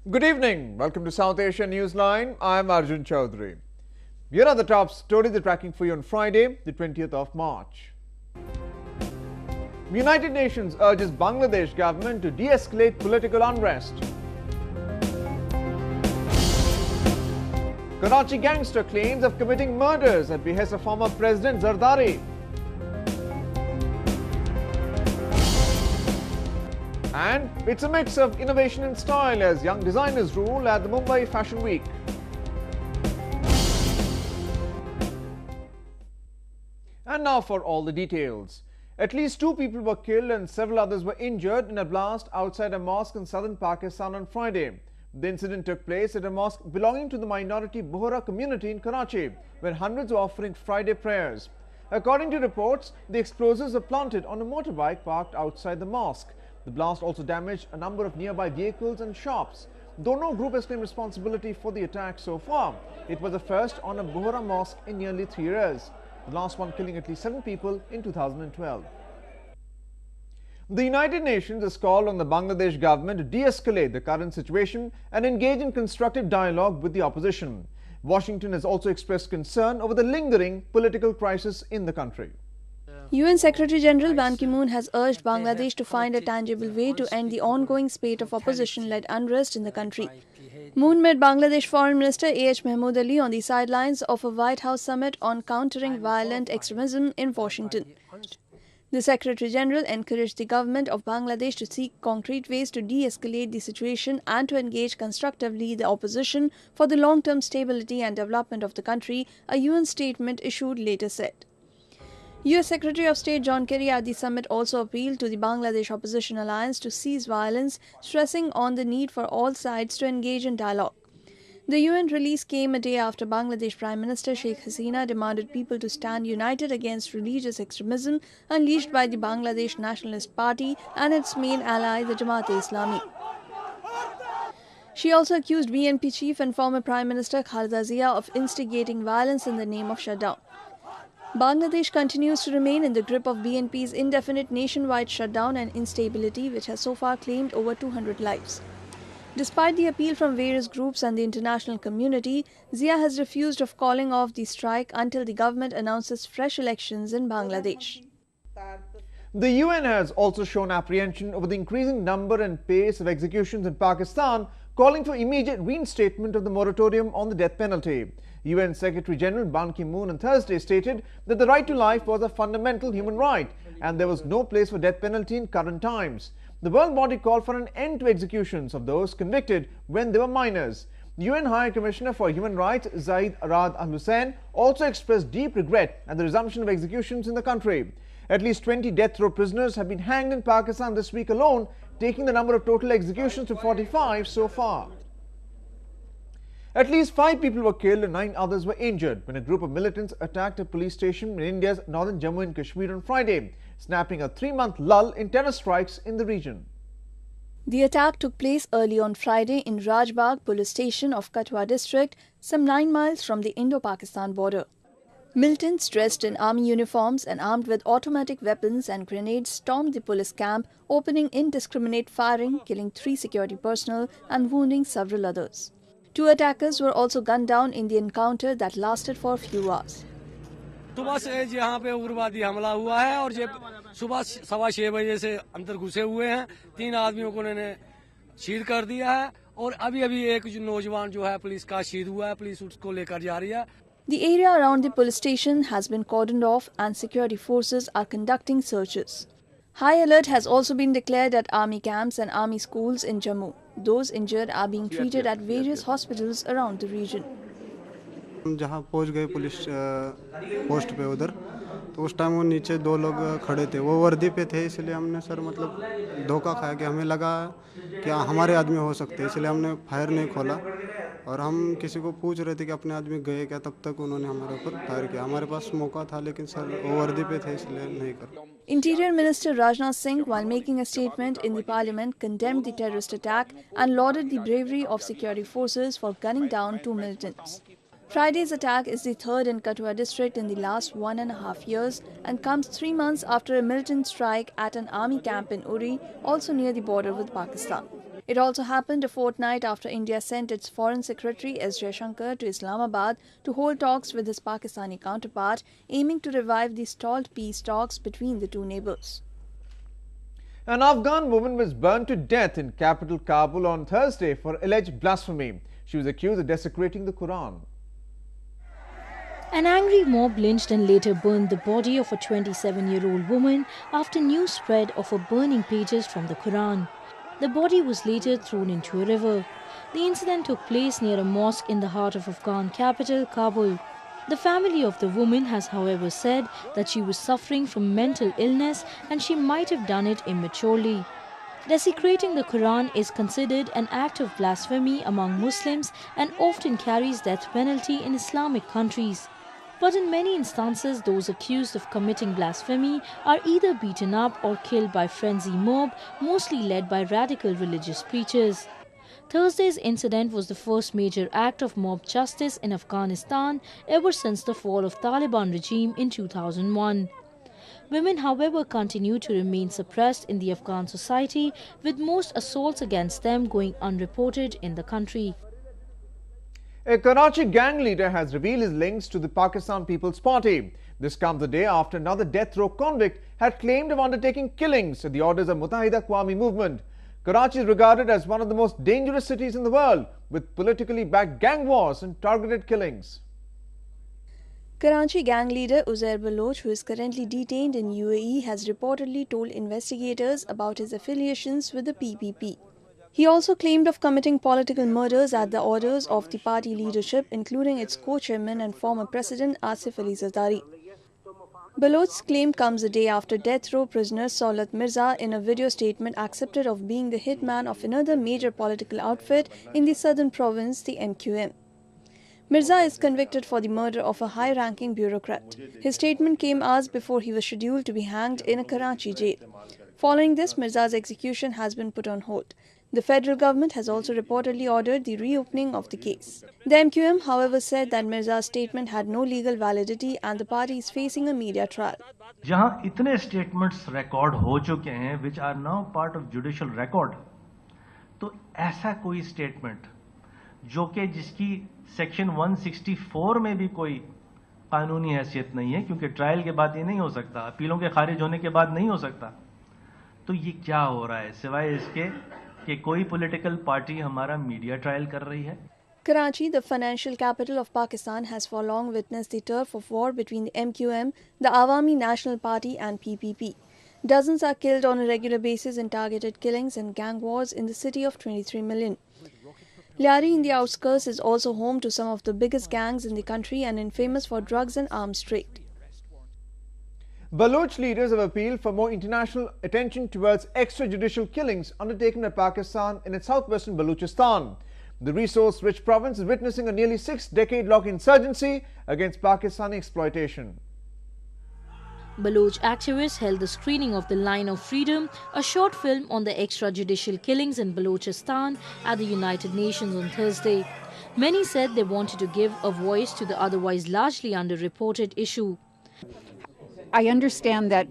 Good evening. Welcome to South Asia Newsline. I'm Arjun Chaudhary. Here are the top stories we're tracking for you on Friday, the 20th of March. United Nations urges Bangladesh government to de-escalate political unrest. Karachi gangster claims of committing murders at behest of former President Zardari. And it's a mix of innovation and style as young designers rule at the Mumbai Fashion Week. And now for all the details. At least 2 people were killed and several others were injured in a blast outside a mosque in southern Pakistan on Friday. The incident took place at a mosque belonging to the minority Bohra community in Karachi, where hundreds were offering Friday prayers. According to reports, the explosives were planted on a motorbike parked outside the mosque. The blast also damaged a number of nearby vehicles and shops. Though no group has claimed responsibility for the attack so far, it was the first on a Bohra mosque in nearly 3 years. The last one killing at least 7 people in 2012. The United Nations has called on the Bangladesh government to de-escalate the current situation and engage in constructive dialogue with the opposition. Washington has also expressed concern over the lingering political crisis in the country. UN Secretary General Ban Ki-moon has urged Bangladesh to find a tangible way to end the ongoing spate of opposition-led unrest in the country. Moon met Bangladesh Foreign Minister A.H. Mahmood Ali on the sidelines of a White House summit on countering violent extremism in Washington. The Secretary General encouraged the government of Bangladesh to seek concrete ways to de-escalate the situation and to engage constructively the opposition for the long-term stability and development of the country, a UN statement issued later said. U.S. Secretary of State John Kerry at the summit also appealed to the Bangladesh Opposition Alliance to cease violence, stressing on the need for all sides to engage in dialogue. The UN release came a day after Bangladesh Prime Minister Sheikh Hasina demanded people to stand united against religious extremism unleashed by the Bangladesh Nationalist Party and its main ally, the Jamaat-e-Islami. She also accused BNP chief and former Prime Minister Khaleda Zia of instigating violence in the name of shutdown. Bangladesh continues to remain in the grip of BNP's indefinite nationwide shutdown and instability, which has so far claimed over 200 lives. Despite the appeal from various groups and the international community, Zia has refused of calling off the strike until the government announces fresh elections in Bangladesh. The UN has also shown apprehension over the increasing number and pace of executions in Pakistan, calling for immediate reinstatement of the moratorium on the death penalty. UN Secretary General Ban Ki-moon on Thursday stated that the right to life was a fundamental human right and there was no place for death penalty in current times. The world body called for an end to executions of those convicted when they were minors. The UN High Commissioner for Human Rights Zaid Ra'ad Al Hussein also expressed deep regret at the resumption of executions in the country. At least 20 death row prisoners have been hanged in Pakistan this week alone, taking the number of total executions to 45 so far. At least 5 people were killed and 9 others were injured when a group of militants attacked a police station in India's northern Jammu and Kashmir on Friday, snapping a 3-month lull in terror strikes in the region. The attack took place early on Friday in Rajbagh police station of Katwa district, some 9 miles from the Indo-Pakistan border. Militants dressed in army uniforms and armed with automatic weapons and grenades stormed the police camp, opening indiscriminate firing, killing 3 security personnel and wounding several others. 2 attackers were also gunned down in the encounter that lasted for a few hours. सुबह से यहाँ पे उग्रवादी हमला हुआ है और ये सुबह 6:15 बजे से अंदर घुसे हुए हैं। 3 आदमियों को उन्होंने शहीद कर दिया है और अभी एक नौजवान जो है पुलिस का शहीद हुआ है, पुलिस उसको लेकर जा रही है। The area around the police station has been cordoned off and security forces are conducting searches. High alert has also been declared at army camps and army schools in Jammu. Those injured are being treated at various hospitals around the region. हम जहाँ पहुँच गए police post पे उधर तो उस time वो नीचे 2 लोग खड़े थे, वो वर्दी पे थे, इसलिए हमने सर मतलब धोखा खाया कि हमें लगा कि हमारे आदमी हो सकते हैं, इसलिए हमने फायर नहीं खोला और हम किसी को पूछ रहे थे कि अपने आदमी गए क्या, तब तक उन्होंने हमारे ऊपर फायर किया। हमारे पास मौका था लेकिन सर वो वर्दी पे थे इसलिए नहीं कर। Interior Minister Rajnath Singh, while making a statement in the parliament, condemned the terrorist attack and lauded the bravery of security forces for gunning down 2 militants. Friday's attack is the 3rd in Katwa district in the last 1.5 years and comes 3 months after a militant strike at an army camp in Uri, also near the border with Pakistan. It also happened a fortnight after India sent its Foreign Secretary S. Jaishankar to Islamabad to hold talks with his Pakistani counterpart, aiming to revive the stalled peace talks between the two neighbours. An Afghan woman was burned to death in capital Kabul on Thursday for alleged blasphemy. She was accused of desecrating the Quran. An angry mob lynched and later burned the body of a 27-year-old woman after news spread of her burning pages from the Quran. The body was later thrown into a river. The incident took place near a mosque in the heart of Afghan capital, Kabul. The family of the woman has, however, said that she was suffering from mental illness and she might have done it immaturely. Desecrating the Quran is considered an act of blasphemy among Muslims and often carries death penalty in Islamic countries. But in many instances, those accused of committing blasphemy are either beaten up or killed by frenzied mob, mostly led by radical religious preachers. Thursday's incident was the first major act of mob justice in Afghanistan ever since the fall of Taliban regime in 2001. Women, however, continue to remain suppressed in the Afghan society, with most assaults against them going unreported in the country. A Karachi gang leader has revealed his links to the Pakistan People's Party. This comes a day after another death row convict had claimed of undertaking killings at the orders of Muttahida Qawami movement. Karachi is regarded as one of the most dangerous cities in the world, with politically backed gang wars and targeted killings. Karachi gang leader Uzair Baloch, who is currently detained in UAE, has reportedly told investigators about his affiliations with the PPP. He also claimed of committing political murders at the orders of the party leadership, including its co-chairman and former president Asif Ali Zardari. Baloch's claim comes a day after death row prisoner Saulat Mirza, in a video statement, accepted of being the hitman of another major political outfit in the southern province, the MQM. Mirza is convicted for the murder of a high-ranking bureaucrat. His statement came hours before he was scheduled to be hanged in a Karachi jail. Following this, Mirza's execution has been put on hold. The federal government has also reportedly ordered the reopening of the case. The MQM, however, said that Mirza's statement had no legal validity and the party is facing a media trial. जहां इतने statements record हो चुके हैं, which are now part of judicial record, तो ऐसा कोई statement जो कि जिसकी सेक्शन 164 में भी कोई कानूनी हैसियत नहीं है, क्योंकि ट्रायल के बाद ये नहीं हो सकता, अपीलों के खारिज होने के बाद नहीं हो सकता, तो ये क्या हो रहा है सिवाय इसके कि कोई पॉलिटिकल पार्टी हमारा मीडिया ट्रायल कर रही है. Karachi, the financial capital of Pakistan, has for long witnessed the turf of war between the MQM, the Awami National Party and PPP. Dozens are killed on a regular basis in targeted killings and gang wars in the city of 23 million. Lyari in the outskirts is also home to some of the biggest gangs in the country and infamous for drugs and arms trade. Baloch leaders have appealed for more international attention towards extrajudicial killings undertaken by Pakistan in its southwestern Balochistan. The resource-rich province is witnessing a nearly 6-decade-long insurgency against Pakistani exploitation. Baloch activists held the screening of The Line of Freedom, a short film on the extrajudicial killings in Balochistan, at the United Nations on Thursday. Many said they wanted to give a voice to the otherwise largely underreported issue. I understand that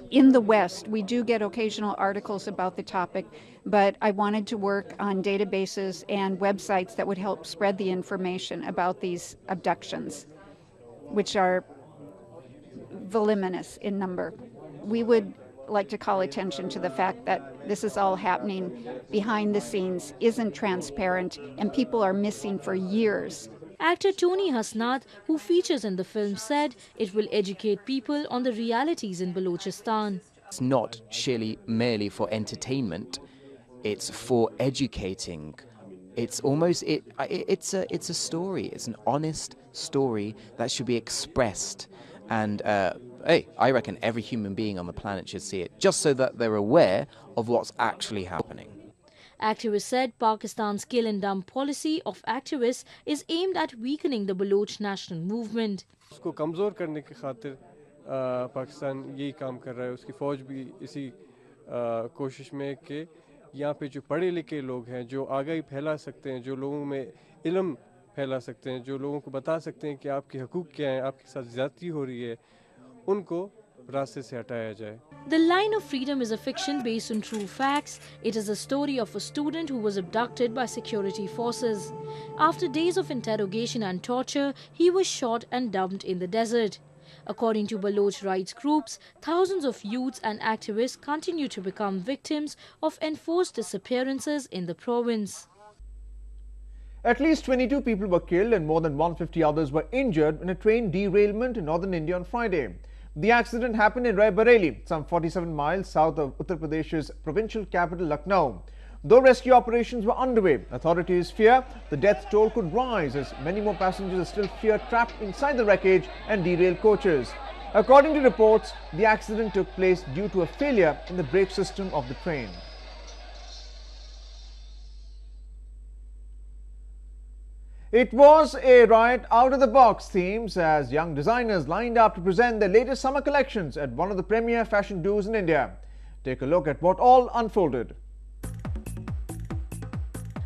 in the West, we do get occasional articles about the topic, but I wanted to work on databases and websites that would help spread the information about these abductions, which are voluminous in number. We would like to call attention to the fact that this is all happening behind the scenes, isn't transparent, and people are missing for years. Actor Tony Hasnat, who features in the film, said it will educate people on the realities in Balochistan. It's not merely for entertainment, it's for educating. It's almost, it's a story, it's an honest story that should be expressed. And hey, I reckon every human being on the planet should see it, just so that they're aware of what's actually happening. Activists said Pakistan's kill and dump policy of activists is aimed at weakening the Baloch national movement. उसको कमज़ोर करने की खातिर पाकिस्तान यही काम कर रहा है. उसकी फ़ौज भी इसी कोशिश में कि यहाँ पे जो पढ़े लिखे लोग हैं, जो आगाही फैला सकते हैं, जो लोगों में इल्म फैला सकते हैं, जो लोगों को बता सकते हैं कि आपके हकूक़ क्या हैं, आपके साथ ज़्यादती हो रही है, उनको रास्ते से हटाया जाए। The Line of Freedom is a fiction based on true facts. It is a story of a student who was abducted by security forces. After days of interrogation and torture, he was shot and dumped in the desert. According to Baloch rights groups, thousands of youths and activists continue to become victims of enforced disappearances in the province. At least 22 people were killed and more than 150 others were injured in a train derailment in northern India on Friday. The accident happened in Raebareli, some 47 miles south of Uttar Pradesh's provincial capital Lucknow. Though rescue operations were underway, authorities fear the death toll could rise as many more passengers are still trapped inside the wreckage and derailed coaches. According to reports, the accident took place due to a failure in the brake system of the train. It was a riot out of the box themes as young designers lined up to present their latest summer collections at one of the premier fashion do's in India. Take a look at what all unfolded.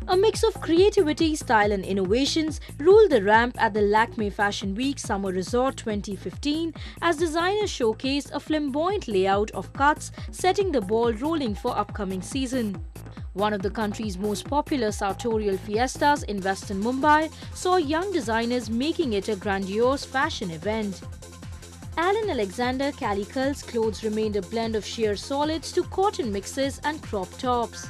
A mix of creativity, style and innovations ruled the ramp at the Lakme Fashion Week Summer Resort 2015 as designers showcased a flamboyant layout of cuts, setting the ball rolling for upcoming season. One of the country's most popular sartorial fiestas in western Mumbai saw young designers making it a grandiose fashion event. Alan Alexander Calicul's clothes remained a blend of sheer solids to cotton mixes and crop tops.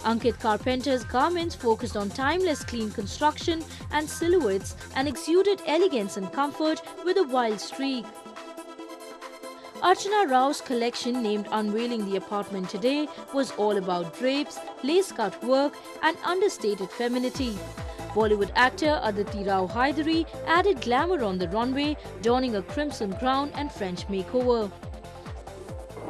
Ankit Carpenter's garments focused on timeless clean construction and silhouettes and exuded elegance and comfort with a wild streak. Archana Rao's collection, named Unveiling the Apartment Today, was all about drapes, lace-cut work and understated femininity. Bollywood actor Aditi Rao Hydari added glamour on the runway, donning a crimson gown and French makeover.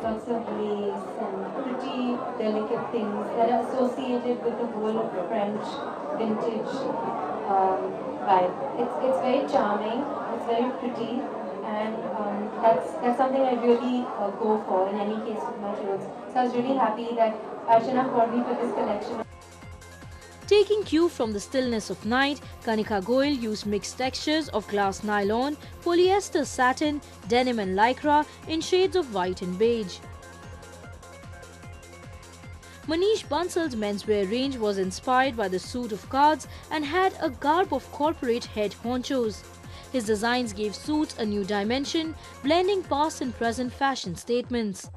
Lots of lace and pretty delicate things that are associated with the whole French vintage vibe. It's very charming, it's very pretty, and that's something I really go for in any case with my clothes. So I was really happy that Archana called me for this collection. Taking cue from the stillness of night, Kanika Goyal used mixed textures of glass nylon, polyester satin, denim and lycra in shades of white and beige. Manish Bansal's menswear range was inspired by the suit of cards and had a garb of corporate head honchos. His designs gave suits a new dimension, blending past and present fashion statements.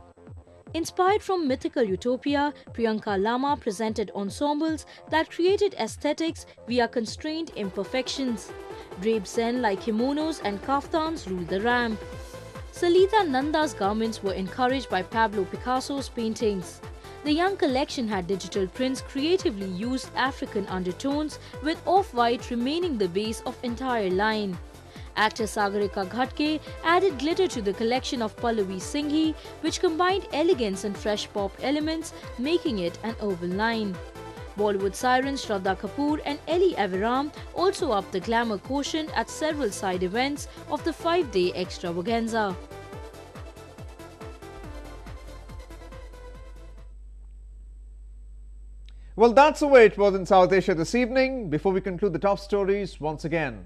Inspired from mythical utopia, Priyanka Lama presented ensembles that created aesthetics via constrained imperfections. Draped zen like kimonos and kaftans ruled the ramp. Salita Nanda's garments were encouraged by Pablo Picasso's paintings. The young collection had digital prints creatively used African undertones, with off-white remaining the base of entire line. Actor Sagarika Ghatke added glitter to the collection of Pallavi Singhi, which combined elegance and fresh pop elements, making it an urban line. Bollywood sirens Shraddha Kapoor and Ellie Aviram also upped the glamour quotient at several side events of the 5-day extravaganza. Well, that's the way it was in South Asia this evening. Before we conclude the top stories once again.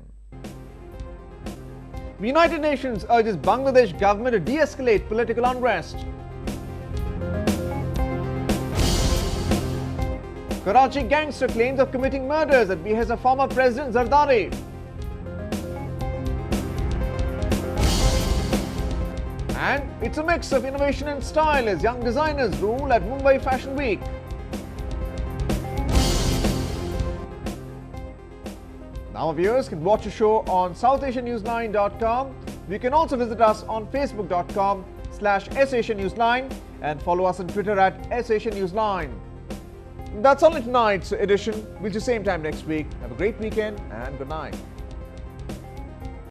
The United Nations urges Bangladesh government to de-escalate political unrest. Karachi gangster claims of committing murders at behest of former President Zardari. And it's a mix of innovation and style as young designers rule at Mumbai Fashion Week. Now viewers can watch the show on SouthAsiaNewsline.com. You can also visit us on Facebook.com/SAsiaNewsline and follow us on Twitter at SAsiaNewsline. That's all in tonight's edition. We'll see you same time next week. Have a great weekend and good night.